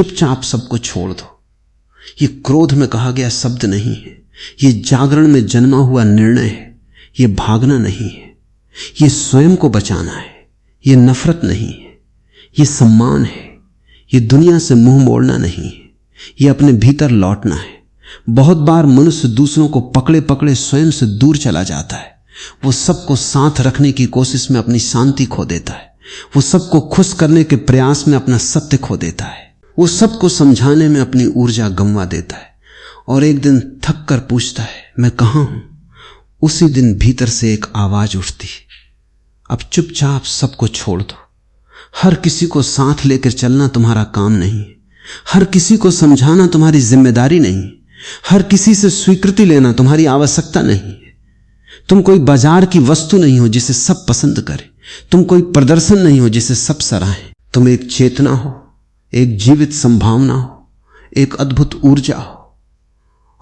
चुपचाप सबको छोड़ दो। ये क्रोध में कहा गया शब्द नहीं है, ये जागरण में जन्मा हुआ निर्णय है, ये भागना नहीं है, ये स्वयं को बचाना है, ये नफरत नहीं है, ये सम्मान है, ये दुनिया से मुंह मोड़ना नहीं है, ये अपने भीतर लौटना है। बहुत बार मनुष्य दूसरों को पकड़े पकड़े स्वयं से दूर चला जाता है। वो सबको साथ रखने की कोशिश में अपनी शांति खो देता है, वो सबको खुश करने के प्रयास में अपना सत्य खो देता है, वो सबको समझाने में अपनी ऊर्जा गंवा देता है और एक दिन थक कर पूछता है मैं कहां हूं। उसी दिन भीतर से एक आवाज उठती है, अब चुपचाप सबको छोड़ दो। हर किसी को साथ लेकर चलना तुम्हारा काम नहीं है, हर किसी को समझाना तुम्हारी जिम्मेदारी नहीं, हर किसी से स्वीकृति लेना तुम्हारी आवश्यकता नहीं है। तुम कोई बाजार की वस्तु नहीं हो जिसे सब पसंद करें, तुम कोई प्रदर्शन नहीं हो जिसे सब सराहें। तुम एक चेतना हो, एक जीवित संभावना हो, एक अद्भुत ऊर्जा हो।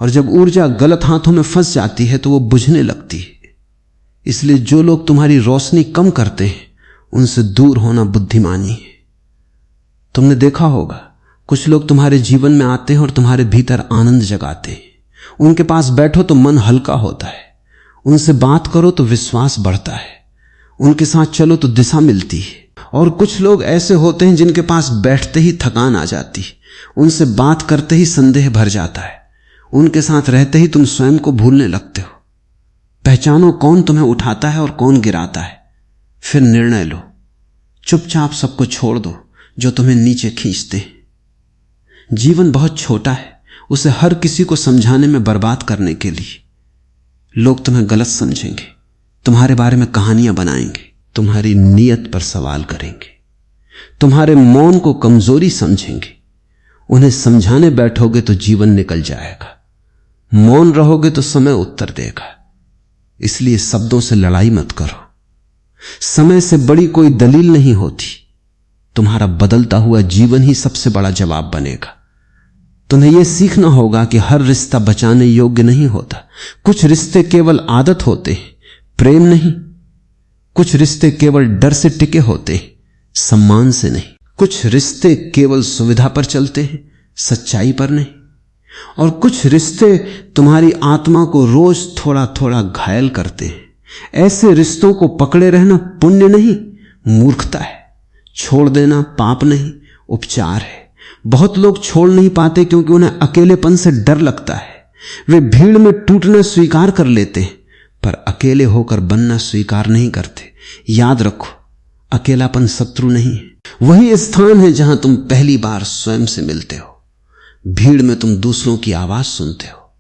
और जब ऊर्जा गलत हाथों में फंस जाती है तो वो बुझने लगती है। इसलिए जो लोग तुम्हारी रोशनी कम करते हैं उनसे दूर होना बुद्धिमानी है। तुमने देखा होगा कुछ लोग तुम्हारे जीवन में आते हैं और तुम्हारे भीतर आनंद जगाते हैं। उनके पास बैठो तो मन हल्का होता है, उनसे बात करो तो विश्वास बढ़ता है, उनके साथ चलो तो दिशा मिलती है। और कुछ लोग ऐसे होते हैं जिनके पास बैठते ही थकान आ जाती है, उनसे बात करते ही संदेह भर जाता है, उनके साथ रहते ही तुम स्वयं को भूलने लगते हो। पहचानो कौन तुम्हें उठाता है और कौन गिराता है, फिर निर्णय लो। चुपचाप सबको छोड़ दो जो तुम्हें नीचे खींचते हैं। जीवन बहुत छोटा है, उसे हर किसी को समझाने में बर्बाद करने के लिए लोग तुम्हें गलत समझेंगे, तुम्हारे बारे में कहानियां बनाएंगे, तुम्हारी नीयत पर सवाल करेंगे, तुम्हारे मौन को कमजोरी समझेंगे। उन्हें समझाने बैठोगे तो जीवन निकल जाएगा, मौन रहोगे तो समय उत्तर देगा। इसलिए शब्दों से लड़ाई मत करो, समय से बड़ी कोई दलील नहीं होती। तुम्हारा बदलता हुआ जीवन ही सबसे बड़ा जवाब बनेगा। तुम्हें यह सीखना होगा कि हर रिश्ता बचाने योग्य नहीं होता। कुछ रिश्ते केवल आदत होते हैं, प्रेम नहीं। कुछ रिश्ते केवल डर से टिके होते हैं, सम्मान से नहीं। कुछ रिश्ते केवल सुविधा पर चलते हैं, सच्चाई पर नहीं। और कुछ रिश्ते तुम्हारी आत्मा को रोज थोड़ा थोड़ा घायल करते हैं। ऐसे रिश्तों को पकड़े रहना पुण्य नहीं, मूर्खता है। छोड़ देना पाप नहीं, उपचार है। बहुत लोग छोड़ नहीं पाते क्योंकि उन्हें अकेलेपन से डर लगता है। वे भीड़ में टूटना स्वीकार कर लेते हैं पर अकेले होकर बनना स्वीकार नहीं करते। याद रखो, अकेलापन शत्रु नहीं है, वही स्थान है जहां तुम पहली बार स्वयं से मिलते हो। भीड़ में तुम दूसरों की आवाज सुनते हो,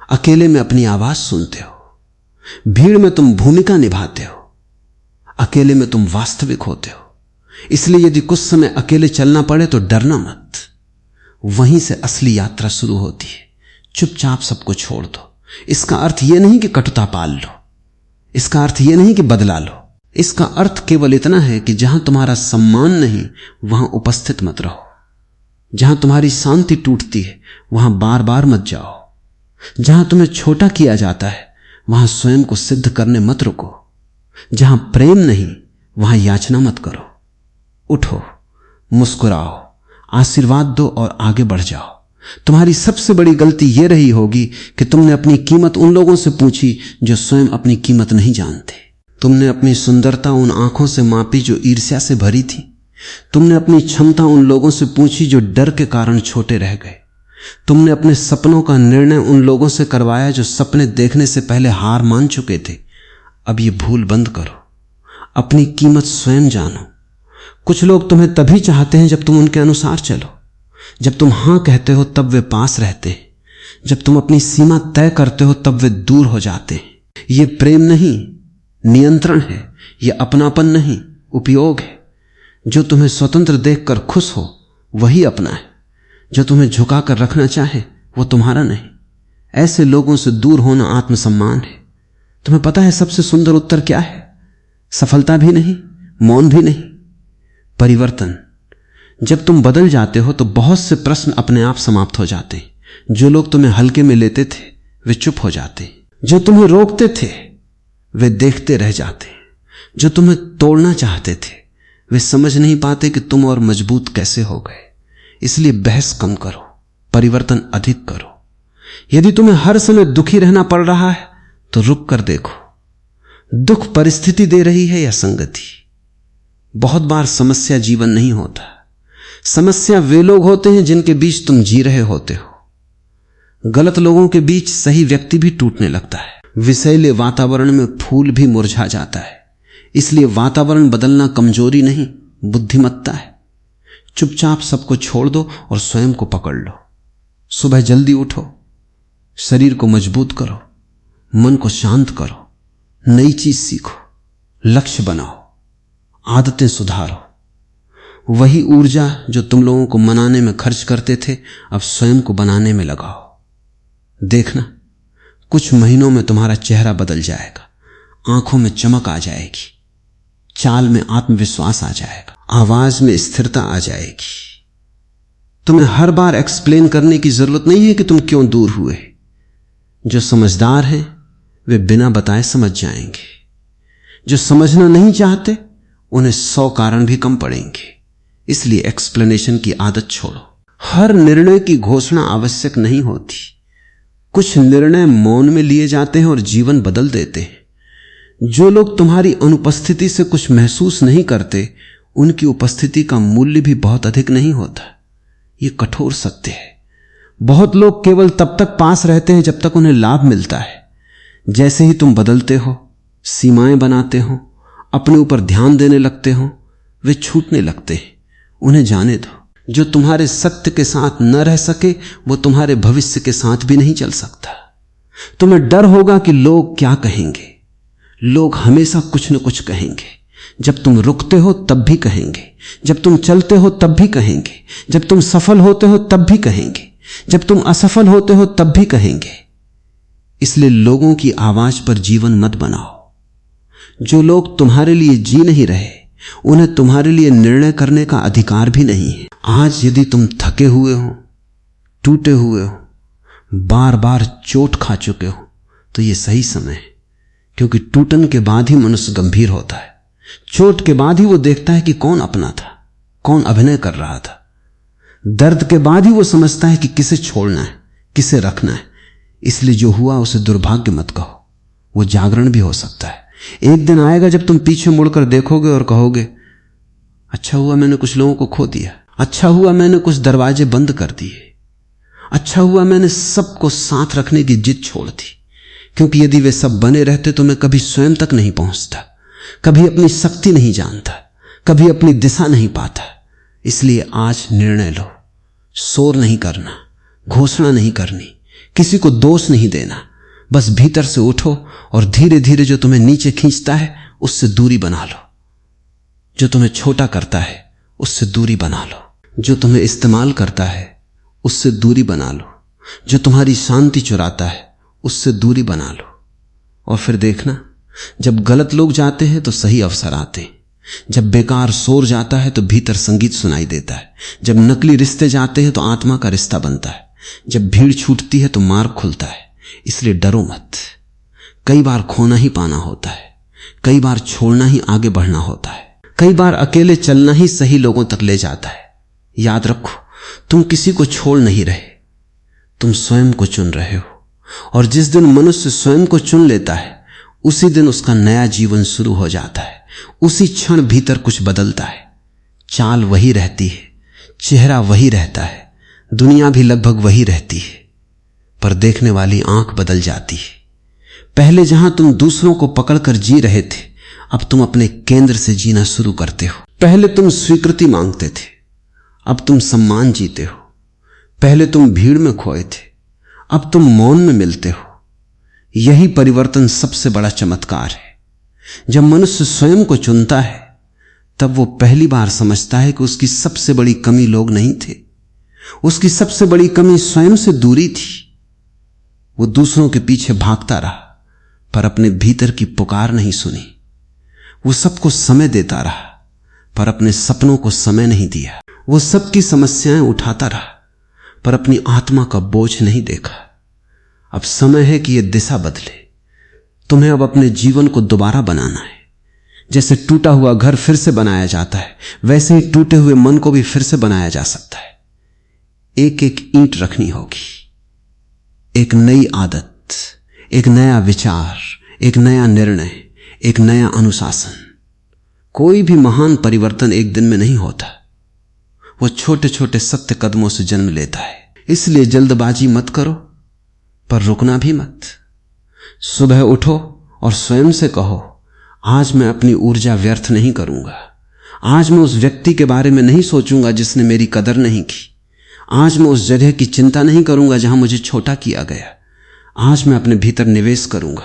अकेले में अपनी आवाज सुनते हो। भीड़ में तुम भूमिका निभाते हो, अकेले में तुम वास्तविक होते हो। इसलिए यदि कुछ समय अकेले चलना पड़े तो डरना मत, वहीं से असली यात्रा शुरू होती है। चुपचाप सबको छोड़ दो। इसका अर्थ यह नहीं कि कटुता पाल लो, इसका अर्थ यह नहीं कि बदला लो। इसका अर्थ केवल इतना है कि जहां तुम्हारा सम्मान नहीं वहां उपस्थित मत रहो। जहां तुम्हारी शांति टूटती है वहां बार बार मत जाओ। जहां तुम्हें छोटा किया जाता है वहां स्वयं को सिद्ध करने मत रुको। जहां प्रेम नहीं वहां याचना मत करो। उठो, मुस्कुराओ, आशीर्वाद दो और आगे बढ़ जाओ। तुम्हारी सबसे बड़ी गलती यह रही होगी कि तुमने अपनी कीमत उन लोगों से पूछी जो स्वयं अपनी कीमत नहीं जानते। तुमने अपनी सुंदरता उन आंखों से मापी जो ईर्ष्या से भरी थी। तुमने अपनी क्षमता उन लोगों से पूछी जो डर के कारण छोटे रह गए। तुमने अपने सपनों का निर्णय उन लोगों से करवाया जो सपने देखने से पहले हार मान चुके थे। अब ये भूल बंद करो, अपनी कीमत स्वयं जानो। कुछ लोग तुम्हें तभी चाहते हैं जब तुम उनके अनुसार चलो। जब तुम हां कहते हो तब वे पास रहते हैं, जब तुम अपनी सीमा तय करते हो तब वे दूर हो जाते हैं। ये प्रेम नहीं, नियंत्रण है। यह अपनापन नहीं, उपयोग है। जो तुम्हें स्वतंत्र देखकर खुश हो वही अपना है। जो तुम्हें झुकाकर रखना चाहे वो तुम्हारा नहीं। ऐसे लोगों से दूर होना आत्मसम्मान है। तुम्हें पता है सबसे सुंदर उत्तर क्या है? सफलता भी नहीं, मौन भी नहीं, परिवर्तन। जब तुम बदल जाते हो तो बहुत से प्रश्न अपने आप समाप्त हो जाते हैं। जो लोग तुम्हें हल्के में लेते थे वे चुप हो जाते। जो तुम्हें रोकते थे वे देखते रह जाते। जो तुम्हें तोड़ना चाहते थे वे समझ नहीं पाते कि तुम और मजबूत कैसे हो गए। इसलिए बहस कम करो, परिवर्तन अधिक करो। यदि तुम्हें हर समय दुखी रहना पड़ रहा है तो रुक कर देखो, दुख परिस्थिति दे रही है या संगति। बहुत बार समस्या जीवन नहीं होता, समस्या वे लोग होते हैं जिनके बीच तुम जी रहे होते हो। गलत लोगों के बीच सही व्यक्ति भी टूटने लगता है। विषैले वातावरण में फूल भी मुरझा जाता है। इसलिए वातावरण बदलना कमजोरी नहीं, बुद्धिमत्ता है। चुपचाप सबको छोड़ दो और स्वयं को पकड़ लो। सुबह जल्दी उठो, शरीर को मजबूत करो, मन को शांत करो, नई चीज सीखो, लक्ष्य बनाओ, आदतें सुधारो। वही ऊर्जा जो तुम लोगों को मनाने में खर्च करते थे, अब स्वयं को बनाने में लगाओ। देखना, कुछ महीनों में तुम्हारा चेहरा बदल जाएगा, आंखों में चमक आ जाएगी, चाल में आत्मविश्वास आ जाएगा, आवाज में स्थिरता आ जाएगी। तुम्हें हर बार एक्सप्लेन करने की जरूरत नहीं है कि तुम क्यों दूर हुए। जो समझदार हैं वे बिना बताए समझ जाएंगे। जो समझना नहीं चाहते उन्हें 100 कारण भी कम पड़ेंगे। इसलिए एक्सप्लेनेशन की आदत छोड़ो। हर निर्णय की घोषणा आवश्यक नहीं होती। कुछ निर्णय मौन में लिए जाते हैं और जीवन बदल देते हैं। जो लोग तुम्हारी अनुपस्थिति से कुछ महसूस नहीं करते, उनकी उपस्थिति का मूल्य भी बहुत अधिक नहीं होता। यह कठोर सत्य है। बहुत लोग केवल तब तक पास रहते हैं जब तक उन्हें लाभ मिलता है। जैसे ही तुम बदलते हो, सीमाएं बनाते हो, अपने ऊपर ध्यान देने लगते हो, वे छूटने लगते हैं। उन्हें जाने दो। जो तुम्हारे सत्य के साथ न रह सके वो तुम्हारे भविष्य के साथ भी नहीं चल सकता। तुम्हें डर होगा कि लोग क्या कहेंगे। लोग हमेशा कुछ न कुछ कहेंगे। जब तुम रुकते हो तब भी कहेंगे, जब तुम चलते हो तब भी कहेंगे, जब तुम सफल होते हो तब भी कहेंगे, जब तुम असफल होते हो तब भी कहेंगे। इसलिए लोगों की आवाज पर जीवन मत बनाओ। जो लोग तुम्हारे लिए जी नहीं रहे, उन्हें तुम्हारे लिए निर्णय करने का अधिकार भी नहीं है। आज यदि तुम थके हुए हो, टूटे हुए हो, बार बार चोट खा चुके हो, तो यह सही समय है। क्योंकि टूटन के बाद ही मनुष्य गंभीर होता है। चोट के बाद ही वो देखता है कि कौन अपना था, कौन अभिनय कर रहा था। दर्द के बाद ही वो समझता है कि किसे छोड़ना है, किसे रखना है। इसलिए जो हुआ उसे दुर्भाग्य मत कहो, वो जागरण भी हो सकता है। एक दिन आएगा जब तुम पीछे मुड़कर देखोगे और कहोगे, अच्छा हुआ मैंने कुछ लोगों को खो दिया, अच्छा हुआ मैंने कुछ दरवाजे बंद कर दिए, अच्छा हुआ मैंने सबको साथ रखने की जिद छोड़ दी। क्योंकि यदि वे सब बने रहते तो मैं कभी स्वयं तक नहीं पहुंचता, कभी अपनी शक्ति नहीं जानता, कभी अपनी दिशा नहीं पाता। इसलिए आज निर्णय लो। शोर नहीं करना, घोषणा नहीं करनी, किसी को दोष नहीं देना। बस भीतर से उठो और धीरे धीरे जो तुम्हें नीचे खींचता है उससे दूरी बना लो। जो तुम्हें छोटा करता है उससे दूरी बना लो। जो तुम्हें इस्तेमाल करता है उससे दूरी बना लो। जो तुम्हारी शांति चुराता है उससे दूरी बना लो। और फिर देखना, जब गलत लोग जाते हैं तो सही अवसर आते हैं। जब बेकार शोर जाता है तो भीतर संगीत सुनाई देता है। जब नकली रिश्ते जाते हैं तो आत्मा का रिश्ता बनता है। जब भीड़ छूटती है तो मार्ग खुलता है। इसलिए डरो मत। कई बार खोना ही पाना होता है, कई बार छोड़ना ही आगे बढ़ना होता है, कई बार अकेले चलना ही सही लोगों तक ले जाता है। याद रखो, तुम किसी को छोड़ नहीं रहे, तुम स्वयं को चुन रहे हो। और जिस दिन मनुष्य स्वयं को चुन लेता है उसी दिन उसका नया जीवन शुरू हो जाता है। उसी क्षण भीतर कुछ बदलता है। चाल वही रहती है, चेहरा वही रहता है, दुनिया भी लगभग वही रहती है, पर देखने वाली आंख बदल जाती है। पहले जहां तुम दूसरों को पकड़कर जी रहे थे, अब तुम अपने केंद्र से जीना शुरू करते हो। पहले तुम स्वीकृति मांगते थे, अब तुम सम्मान जीते हो। पहले तुम भीड़ में खोए थे, अब तुम मौन में मिलते हो। यही परिवर्तन सबसे बड़ा चमत्कार है। जब मनुष्य स्वयं को चुनता है तब वो पहली बार समझता है कि उसकी सबसे बड़ी कमी लोग नहीं थे, उसकी सबसे बड़ी कमी स्वयं से दूरी थी। वो दूसरों के पीछे भागता रहा पर अपने भीतर की पुकार नहीं सुनी। वो सबको समय देता रहा पर अपने सपनों को समय नहीं दिया। वो सबकी समस्याएं उठाता रहा पर अपनी आत्मा का बोझ नहीं देखा। अब समय है कि यह दिशा बदले। तुम्हें अब अपने जीवन को दोबारा बनाना है। जैसे टूटा हुआ घर फिर से बनाया जाता है, वैसे ही टूटे हुए मन को भी फिर से बनाया जा सकता है। एक एक ईंट रखनी होगी। एक नई आदत, एक नया विचार, एक नया निर्णय, एक नया अनुशासन। कोई भी महान परिवर्तन एक दिन में नहीं होता, वो छोटे छोटे सत्य कदमों से जन्म लेता है। इसलिए जल्दबाजी मत करो, पर रुकना भी मत। सुबह उठो और स्वयं से कहो, आज मैं अपनी ऊर्जा व्यर्थ नहीं करूंगा। आज मैं उस व्यक्ति के बारे में नहीं सोचूंगा जिसने मेरी कदर नहीं की। आज मैं उस जगह की चिंता नहीं करूंगा जहां मुझे छोटा किया गया। आज मैं अपने भीतर निवेश करूंगा।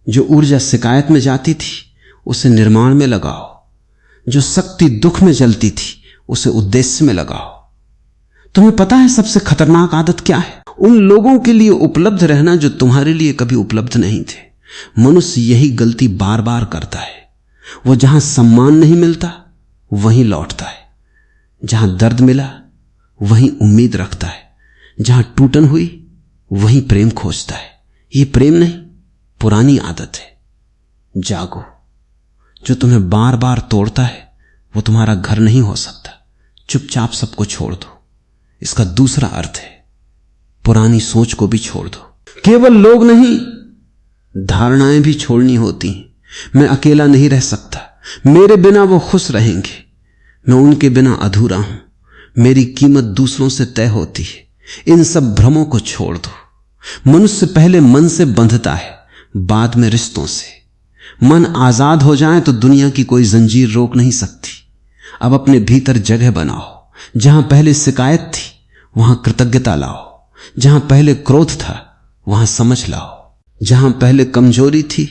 जो ऊर्जा शिकायत में जाती थी उसे निर्माण में लगाओ। जो शक्ति दुख में जलती थी उसे उद्देश्य में लगाओ। तुम्हें पता है सबसे खतरनाक आदत क्या है? उन लोगों के लिए उपलब्ध रहना जो तुम्हारे लिए कभी उपलब्ध नहीं थे। मनुष्य यही गलती बार बार करता है। वो जहां सम्मान नहीं मिलता वहीं लौटता है, जहां दर्द मिला वहीं उम्मीद रखता है, जहां टूटन हुई वहीं प्रेम खोजता है। ये प्रेम नहीं, पुरानी आदत है। जागो। जो तुम्हें बार बार तोड़ता है वो तुम्हारा घर नहीं हो सकता। चुपचाप सबको छोड़ दो। इसका दूसरा अर्थ है पुरानी सोच को भी छोड़ दो। केवल लोग नहीं, धारणाएं भी छोड़नी होती हैं। मैं अकेला नहीं रह सकता, मेरे बिना वो खुश रहेंगे, मैं उनके बिना अधूरा हूं, मेरी कीमत दूसरों से तय होती है। इन सब भ्रमों को छोड़ दो। मनुष्य पहले मन से बंधता है, बाद में रिश्तों से। मन आजाद हो जाए तो दुनिया की कोई जंजीर रोक नहीं सकती। अब अपने भीतर जगह बनाओ। जहां पहले शिकायत थी वहां कृतज्ञता लाओ। जहां पहले क्रोध था वहां समझ लाओ। जहां पहले कमजोरी थी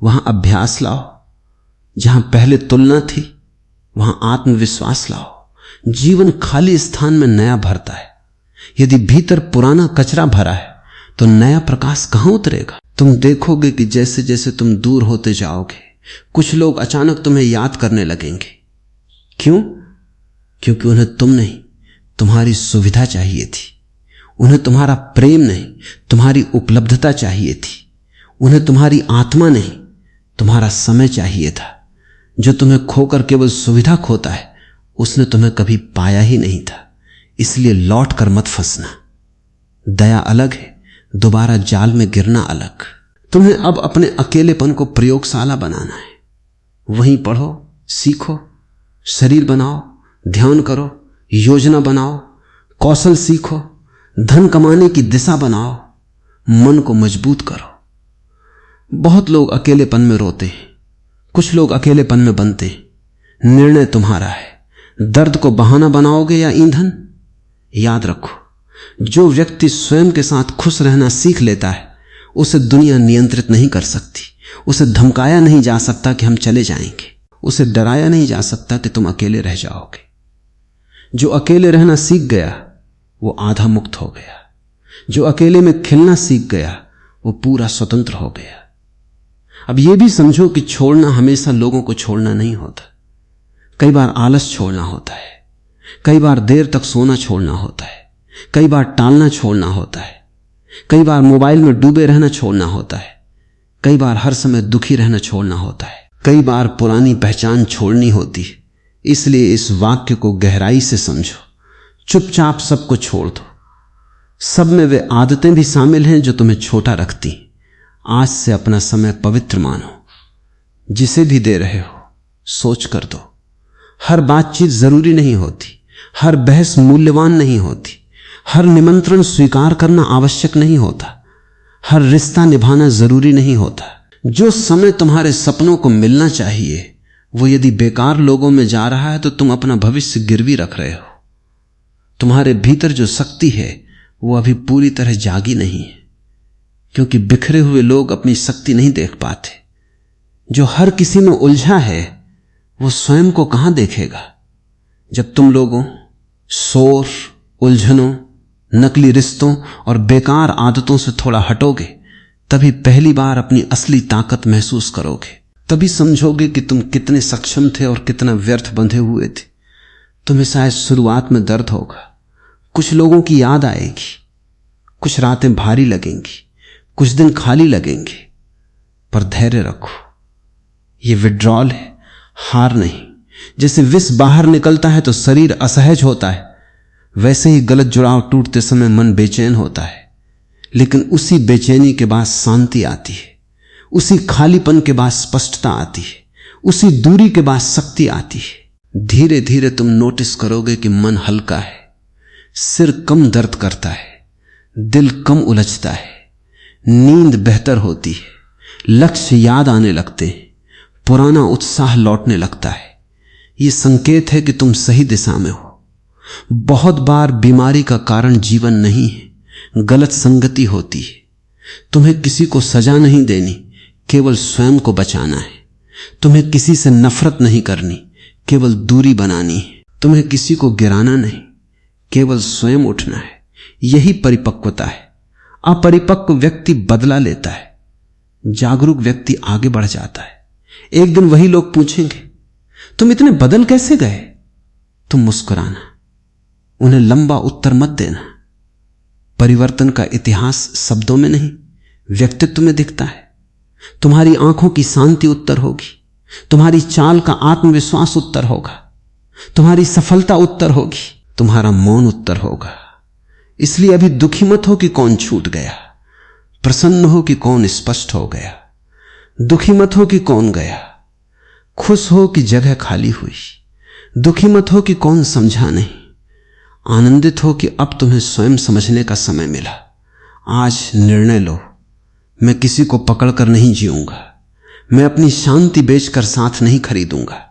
वहां अभ्यास लाओ। जहां पहले तुलना थी वहां आत्मविश्वास लाओ। जीवन खाली स्थान में नया भरता है। यदि भीतर पुराना कचरा भरा है तो नया प्रकाश कहां उतरेगा? तुम देखोगे कि जैसे जैसे तुम दूर होते जाओगे कुछ लोग अचानक तुम्हें याद करने लगेंगे। क्यों? क्योंकि उन्हें तुम नहीं, तुम्हारी सुविधा चाहिए थी। उन्हें तुम्हारा प्रेम नहीं, तुम्हारी उपलब्धता चाहिए थी। उन्हें तुम्हारी आत्मा नहीं, तुम्हारा समय चाहिए था। जो तुम्हें खोकर केवल सुविधा खोता है उसने तुम्हें कभी पाया ही नहीं था। इसलिए लौट कर मत फंसना। दया अलग है, दोबारा जाल में गिरना अलग। तुम्हें अब अपने अकेलेपन को प्रयोगशाला बनाना है। वहीं पढ़ो, सीखो, शरीर बनाओ, ध्यान करो, योजना बनाओ, कौशल सीखो, धन कमाने की दिशा बनाओ, मन को मजबूत करो। बहुत लोग अकेलेपन में रोते हैं, कुछ लोग अकेलेपन में बनते हैं। निर्णय तुम्हारा है। दर्द को बहाना बनाओगे या ईंधन? याद रखो, जो व्यक्ति स्वयं के साथ खुश रहना सीख लेता है उसे दुनिया नियंत्रित नहीं कर सकती। उसे धमकाया नहीं जा सकता कि हम चले जाएंगे। उसे डराया नहीं जा सकता कि तुम अकेले रह जाओगे। जो अकेले रहना सीख गया वो आधा मुक्त हो गया। जो अकेले में खिलना सीख गया वो पूरा स्वतंत्र हो गया। अब यह भी समझो कि छोड़ना हमेशा लोगों को छोड़ना नहीं होता। कई बार आलस छोड़ना होता है, कई बार देर तक सोना छोड़ना होता है, कई बार टालना छोड़ना होता है, कई बार मोबाइल में डूबे रहना छोड़ना होता है, कई बार हर समय दुखी रहना छोड़ना होता है, कई बार पुरानी पहचान छोड़नी होती है। इसलिए इस वाक्य को गहराई से समझो। चुपचाप सबको छोड़ दो। सब में वे आदतें भी शामिल हैं जो तुम्हें छोटा रखती। आज से अपना समय पवित्र मानो। जिसे भी दे रहे हो सोच कर दो। हर बातचीत जरूरी नहीं होती, हर बहस मूल्यवान नहीं होती, हर निमंत्रण स्वीकार करना आवश्यक नहीं होता, हर रिश्ता निभाना जरूरी नहीं होता। जो समय तुम्हारे सपनों को मिलना चाहिए वो यदि बेकार लोगों में जा रहा है तो तुम अपना भविष्य गिरवी रख रहे हो। तुम्हारे भीतर जो शक्ति है वो अभी पूरी तरह जागी नहीं है, क्योंकि बिखरे हुए लोग अपनी शक्ति नहीं देख पाते। जो हर किसी में उलझा है वो स्वयं को कहां देखेगा? जब तुम लोगों शोर, उलझनों, नकली रिश्तों और बेकार आदतों से थोड़ा हटोगे तभी पहली बार अपनी असली ताकत महसूस करोगे। तभी समझोगे कि तुम कितने सक्षम थे और कितना व्यर्थ बंधे हुए थे। तुम्हें शायद शुरुआत में दर्द होगा, कुछ लोगों की याद आएगी, कुछ रातें भारी लगेंगी, कुछ दिन खाली लगेंगे, पर धैर्य रखो। ये विड्रॉल है, हार नहीं। जैसे विष बाहर निकलता है तो शरीर असहज होता है, वैसे ही गलत जुड़ाव टूटते समय मन बेचैन होता है, लेकिन उसी बेचैनी के बाद शांति आती है, उसी खालीपन के बाद स्पष्टता आती है, उसी दूरी के बाद शक्ति आती है। धीरे धीरे तुम नोटिस करोगे कि मन हल्का है, सिर कम दर्द करता है, दिल कम उलझता है, नींद बेहतर होती है, लक्ष्य याद आने लगते हैं, पुराना उत्साह लौटने लगता है। यह संकेत है कि तुम सही दिशा में हो। बहुत बार बीमारी का कारण जीवन नहीं है, गलत संगति होती है। तुम्हें किसी को सजा नहीं देनी, केवल स्वयं को बचाना है। तुम्हें किसी से नफरत नहीं करनी, केवल दूरी बनानी है। तुम्हें किसी को गिराना नहीं, केवल स्वयं उठना है। यही परिपक्वता है। अपरिपक्व व्यक्ति बदला लेता है, जागरूक व्यक्ति आगे बढ़ जाता है। एक दिन वही लोग पूछेंगे, तुम इतने बदल कैसे गए? तुम मुस्कुराना, उन्हें लंबा उत्तर मत देना। परिवर्तन का इतिहास शब्दों में नहीं, व्यक्तित्व में दिखता है। तुम्हारी आंखों की शांति उत्तर होगी, तुम्हारी चाल का आत्मविश्वास उत्तर होगा, तुम्हारी सफलता उत्तर होगी, तुम्हारा मौन उत्तर होगा। इसलिए अभी दुखी मत हो कि कौन छूट गया, प्रसन्न हो कि कौन स्पष्ट हो गया। दुखी मत हो कि कौन गया, खुश हो कि जगह खाली हुई। दुखी मत हो कि कौन समझा नहीं, आनंदित हो कि अब तुम्हें स्वयं समझने का समय मिला। आज निर्णय लो, मैं किसी को पकड़कर नहीं जीऊंगा, मैं अपनी शांति बेचकर साथ नहीं खरीदूंगा,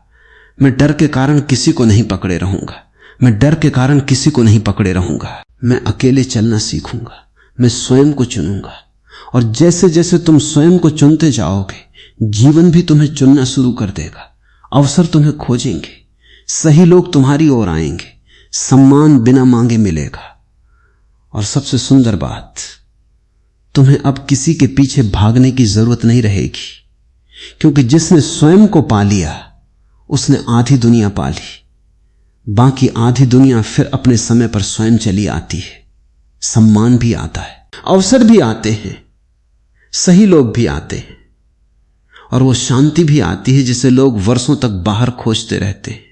मैं डर के कारण किसी को नहीं पकड़े रहूंगा, मैं डर के कारण किसी को नहीं पकड़े रहूंगा। मैं अकेले चलना सीखूंगा, मैं स्वयं को चुनूंगा। और जैसे जैसे तुम स्वयं को चुनते जाओगे, जीवन भी तुम्हें चुनना शुरू कर देगा। अवसर तुम्हें खोजेंगे, सही लोग तुम्हारी ओर आएंगे, सम्मान बिना मांगे मिलेगा। और सबसे सुंदर बात, तुम्हें अब किसी के पीछे भागने की जरूरत नहीं रहेगी, क्योंकि जिसने स्वयं को पा लिया उसने आधी दुनिया पा ली। बाकी आधी दुनिया फिर अपने समय पर स्वयं चली आती है। सम्मान भी आता है, अवसर भी आते हैं, सही लोग भी आते हैं, और वो शांति भी आती है जिसे लोग वर्षों तक बाहर खोजते रहते हैं।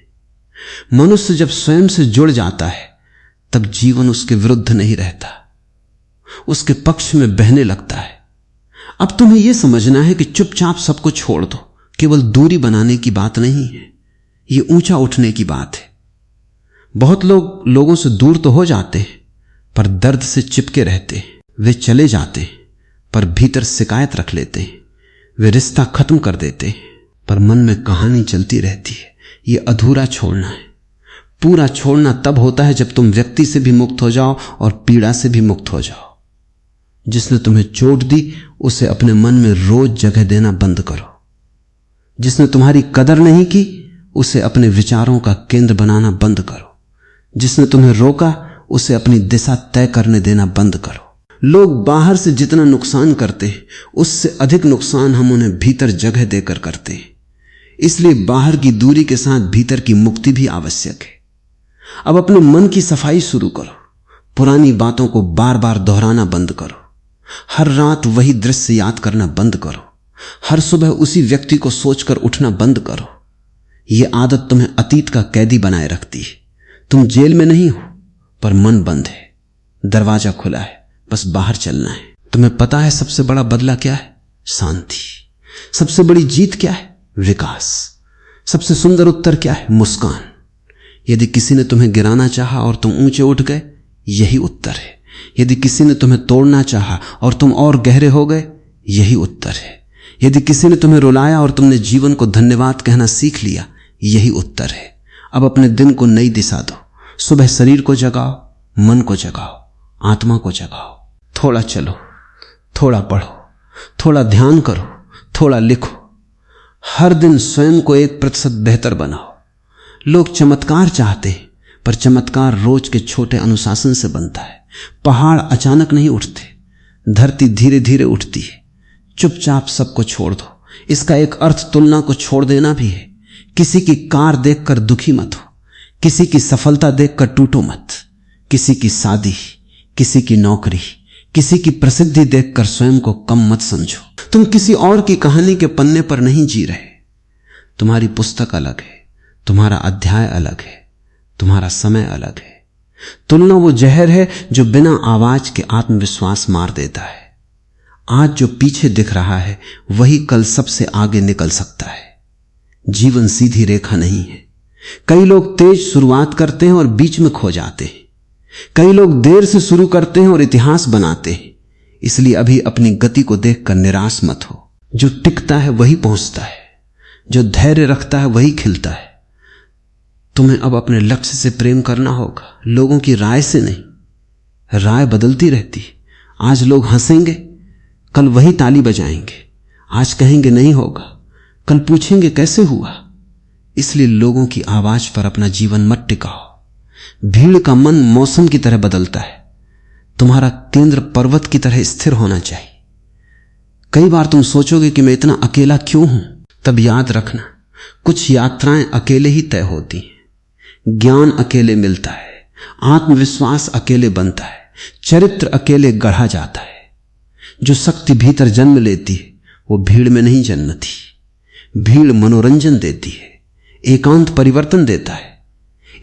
मनुष्य जब स्वयं से जुड़ जाता है तब जीवन उसके विरुद्ध नहीं रहता, उसके पक्ष में बहने लगता है। अब तुम्हें यह समझना है कि चुपचाप सबको छोड़ दो, केवल दूरी बनाने की बात नहीं है, यह ऊंचा उठने की बात है। बहुत लोग लोगों से दूर तो हो जाते हैं पर दर्द से चिपके रहते हैं। वे चले जाते हैं पर भीतर शिकायत रख लेते हैं। वे रिश्ता खत्म कर देते हैं पर मन में कहानी चलती रहती है। यह अधूरा छोड़ना है। पूरा छोड़ना तब होता है जब तुम व्यक्ति से भी मुक्त हो जाओ और पीड़ा से भी मुक्त हो जाओ। जिसने तुम्हें चोट दी उसे अपने मन में रोज जगह देना बंद करो। जिसने तुम्हारी कदर नहीं की उसे अपने विचारों का केंद्र बनाना बंद करो। जिसने तुम्हें रोका उसे अपनी दिशा तय करने देना बंद करो। लोग बाहर से जितना नुकसान करते हैं उससे अधिक नुकसान हम उन्हें भीतर जगह देकर करते हैं। इसलिए बाहर की दूरी के साथ भीतर की मुक्ति भी आवश्यक है। अब अपने मन की सफाई शुरू करो। पुरानी बातों को बार बार दोहराना बंद करो। हर रात वही दृश्य याद करना बंद करो। हर सुबह उसी व्यक्ति को सोचकर उठना बंद करो। यह आदत तुम्हें अतीत का कैदी बनाए रखती है। तुम जेल में नहीं हो पर मन बंद है, दरवाजा खुला है, बस बाहर चलना है। तुम्हें पता है सबसे बड़ा बदला क्या है? शांति। सबसे बड़ी जीत क्या है? विकास। सबसे सुंदर उत्तर क्या है? मुस्कान। यदि किसी ने तुम्हें गिराना चाहा और तुम ऊंचे उठ गए, यही उत्तर है। यदि किसी ने तुम्हें तोड़ना चाहा और तुम और गहरे हो गए, यही उत्तर है। यदि किसी ने तुम्हें रुलाया और तुमने जीवन को धन्यवाद कहना सीख लिया, यही उत्तर है। अब अपने दिन को नई दिशा दो। सुबह शरीर को जगाओ, मन को जगाओ, आत्मा को जगाओ। थोड़ा चलो, थोड़ा पढ़ो, थोड़ा ध्यान करो, थोड़ा लिखो। हर दिन स्वयं को 1% बेहतर बनाओ। लोग चमत्कार चाहते हैं पर चमत्कार रोज के छोटे अनुशासन से बनता है। पहाड़ अचानक नहीं उठते, धरती धीरे धीरे उठती है। चुपचाप सबको छोड़ दो। इसका एक अर्थ तुलना को छोड़ देना भी है। किसी की कार देखकर दुखी मत हो, किसी की सफलता देखकर टूटो मत, किसी की शादी, किसी की नौकरी, किसी की प्रसिद्धि देखकर स्वयं को कम मत समझो। तुम किसी और की कहानी के पन्ने पर नहीं जी रहे। तुम्हारी पुस्तक अलग है, तुम्हारा अध्याय अलग है, तुम्हारा समय अलग है। तुलना वो जहर है जो बिना आवाज के आत्मविश्वास मार देता है। आज जो पीछे दिख रहा है वही कल सबसे आगे निकल सकता है। जीवन सीधी रेखा नहीं है। कई लोग तेज शुरुआत करते हैं और बीच में खो जाते हैं। कई लोग देर से शुरू करते हैं और इतिहास बनाते हैं। इसलिए अभी अपनी गति को देखकर निराश मत हो। जो टिकता है वही पहुंचता है, जो धैर्य रखता है वही खिलता है। तुम्हें अब अपने लक्ष्य से प्रेम करना होगा, लोगों की राय से नहीं। राय बदलती रहती है। आज लोग हंसेंगे, कल वही ताली बजाएंगे। आज कहेंगे नहीं होगा, कल पूछेंगे कैसे हुआ। इसलिए लोगों की आवाज पर अपना जीवन मत टिकाओ। भीड़ का मन मौसम की तरह बदलता है। तुम्हारा केंद्र पर्वत की तरह स्थिर होना चाहिए। कई बार तुम सोचोगे कि मैं इतना अकेला क्यों हूं, तब याद रखना कुछ यात्राएं अकेले ही तय होती हैं। ज्ञान अकेले मिलता है, आत्मविश्वास अकेले बनता है, चरित्र अकेले गढ़ा जाता है। जो शक्ति भीतर जन्म लेती है वो भीड़ में नहीं जन्मती। भीड़ मनोरंजन देती है, एकांत परिवर्तन देता है।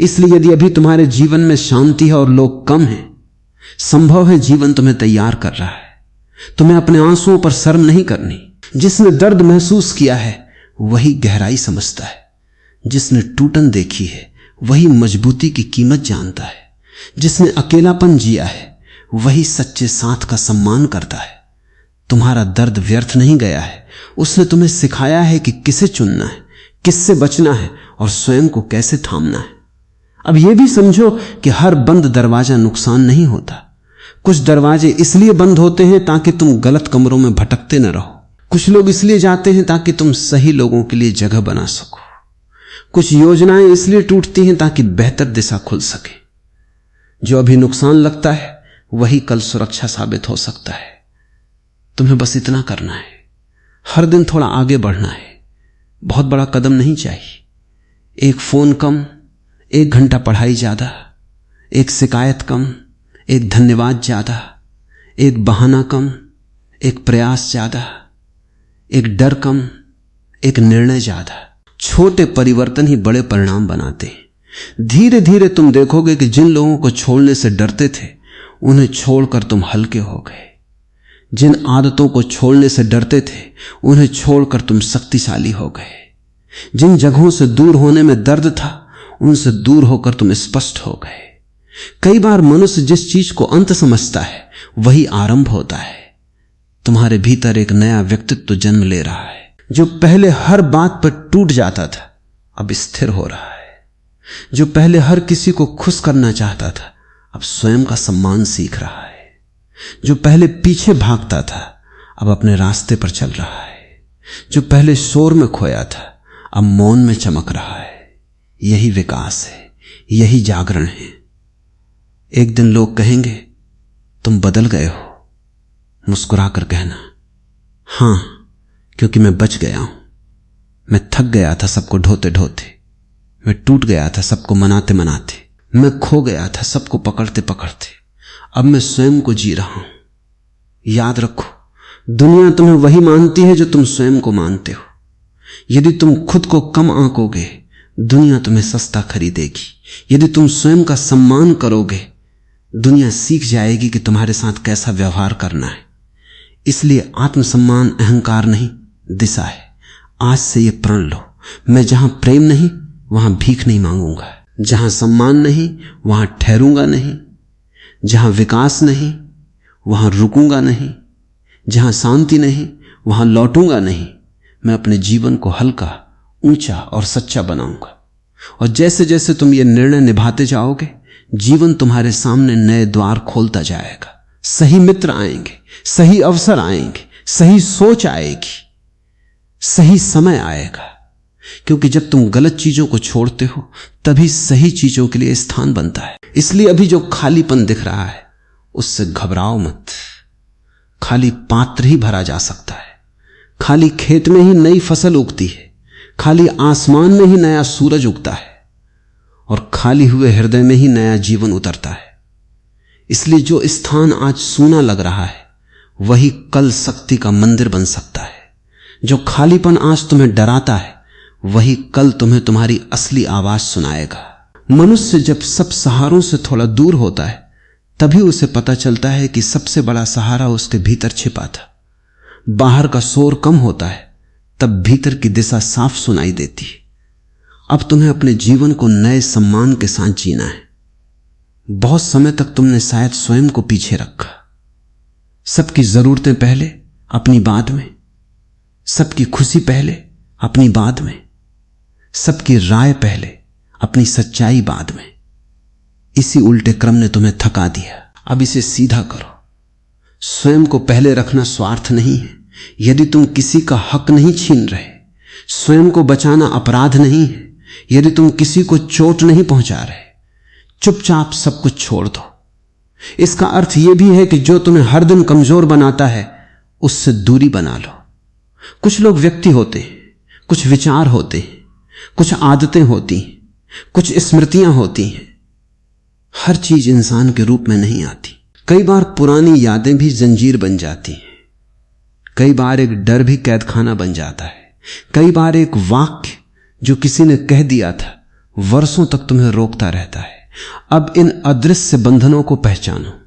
इसलिए यदि अभी तुम्हारे जीवन में शांति है और लोग कम हैं, संभव है जीवन तुम्हें तैयार कर रहा है। तुम्हें अपने आंसुओं पर शर्म नहीं करनी। जिसने दर्द महसूस किया है वही गहराई समझता है। जिसने टूटन देखी है वही मजबूती की कीमत जानता है। जिसने अकेलापन जिया है वही सच्चे साथ का सम्मान करता है। तुम्हारा दर्द व्यर्थ नहीं गया है। उसने तुम्हें सिखाया है कि किसे चुनना है, किससे बचना है और स्वयं को कैसे थामना है। अब यह भी समझो कि हर बंद दरवाजा नुकसान नहीं होता। कुछ दरवाजे इसलिए बंद होते हैं ताकि तुम गलत कमरों में भटकते न रहो। कुछ लोग इसलिए जाते हैं ताकि तुम सही लोगों के लिए जगह बना सको। कुछ योजनाएं इसलिए टूटती हैं ताकि बेहतर दिशा खुल सके। जो अभी नुकसान लगता है वही कल सुरक्षा साबित हो सकता है। तुम्हें बस इतना करना है, हर दिन थोड़ा आगे बढ़ना है। बहुत बड़ा कदम नहीं चाहिए। एक फोन कम, 1 घंटा पढ़ाई ज्यादा, एक शिकायत कम, एक धन्यवाद ज्यादा, एक बहाना कम, एक प्रयास ज्यादा, एक डर कम, एक निर्णय ज्यादा। छोटे परिवर्तन ही बड़े परिणाम बनाते हैं। धीरे धीरे तुम देखोगे कि जिन लोगों को छोड़ने से डरते थे उन्हें छोड़कर तुम हल्के हो गए। जिन आदतों को छोड़ने से डरते थे उन्हें छोड़कर तुम शक्तिशाली हो गए। जिन जगहों से दूर होने में दर्द था उनसे दूर होकर तुम स्पष्ट हो गए। कई बार मनुष्य जिस चीज को अंत समझता है वही आरंभ होता है। तुम्हारे भीतर एक नया व्यक्तित्व जन्म ले रहा है। जो पहले हर बात पर टूट जाता था अब स्थिर हो रहा है। जो पहले हर किसी को खुश करना चाहता था अब स्वयं का सम्मान सीख रहा है। जो पहले पीछे भागता था अब अपने रास्ते पर चल रहा है। जो पहले शोर में खोया था अब मौन में चमक रहा है। यही विकास है, यही जागरण है। एक दिन लोग कहेंगे तुम बदल गए हो। मुस्कुराकर कहना हां, क्योंकि मैं बच गया हूं। मैं थक गया था सबको ढोते ढोते। मैं टूट गया था सबको मनाते मनाते। मैं खो गया था सबको पकड़ते पकड़ते। अब मैं स्वयं को जी रहा हूं। याद रखो, दुनिया तुम्हें वही मानती है जो तुम स्वयं को मानते हो। यदि तुम खुद को कम आंकोगे दुनिया तुम्हें सस्ता खरीदेगी। यदि तुम स्वयं का सम्मान करोगे दुनिया सीख जाएगी कि तुम्हारे साथ कैसा व्यवहार करना है। इसलिए आत्मसम्मान अहंकार नहीं, दिशा है। आज से यह प्रण लो, मैं जहां प्रेम नहीं वहां भीख नहीं मांगूंगा। जहां सम्मान नहीं वहां ठहरूंगा नहीं। जहां विकास नहीं वहां रुकूंगा नहीं। जहां शांति नहीं वहां लौटूंगा नहीं। मैं अपने जीवन को हल्का, ऊंचा और सच्चा बनाऊंगा। और जैसे जैसे तुम ये निर्णय निभाते जाओगे जीवन तुम्हारे सामने नए द्वार खोलता जाएगा। सही मित्र आएंगे, सही अवसर आएंगे, सही सोच आएगी, सही समय आएगा। क्योंकि जब तुम गलत चीजों को छोड़ते हो तभी सही चीजों के लिए स्थान बनता है। इसलिए अभी जो खालीपन दिख रहा है उससे घबराओ मत। खाली पात्र ही भरा जा सकता है। खाली खेत में ही नई फसल उगती है। खाली आसमान में ही नया सूरज उगता है। और खाली हुए हृदय में ही नया जीवन उतरता है। इसलिए जो स्थान आज सूना लग रहा है वही कल शक्ति का मंदिर बन सकता है। जो खालीपन आज तुम्हें डराता है वही कल तुम्हें तुम्हारी असली आवाज सुनाएगा। मनुष्य जब सब सहारों से थोड़ा दूर होता है तभी उसे पता चलता है कि सबसे बड़ा सहारा उसके भीतर छिपा था। बाहर का शोर कम होता है तब भीतर की दिशा साफ सुनाई देती है। अब तुम्हें अपने जीवन को नए सम्मान के साथ जीना है। बहुत समय तक तुमने शायद स्वयं को पीछे रखा। सबकी जरूरतें पहले, अपनी बाद में। सबकी खुशी पहले, अपनी बाद में। सबकी राय पहले, अपनी सच्चाई बाद में। इसी उल्टे क्रम ने तुम्हें थका दिया। अब इसे सीधा करो। स्वयं को पहले रखना स्वार्थ नहीं है। यदि तुम किसी का हक नहीं छीन रहे, स्वयं को बचाना अपराध नहीं है। यदि तुम किसी को चोट नहीं पहुंचा रहे, चुपचाप सब कुछ छोड़ दो। इसका अर्थ यह भी है कि जो तुम्हें हर दिन कमजोर बनाता है उससे दूरी बना लो। कुछ लोग व्यक्ति होते हैं, कुछ विचार होते हैं, कुछ आदतें होती हैं, कुछ स्मृतियां होती हैं। हर चीज इंसान के रूप में नहीं आती। कई बार पुरानी यादें भी जंजीर बन जाती हैं। कई बार एक डर भी कैदखाना बन जाता है। कई बार एक वाक्य जो किसी ने कह दिया था वर्षों तक तुम्हें रोकता रहता है। अब इन अदृश्य बंधनों को पहचानो।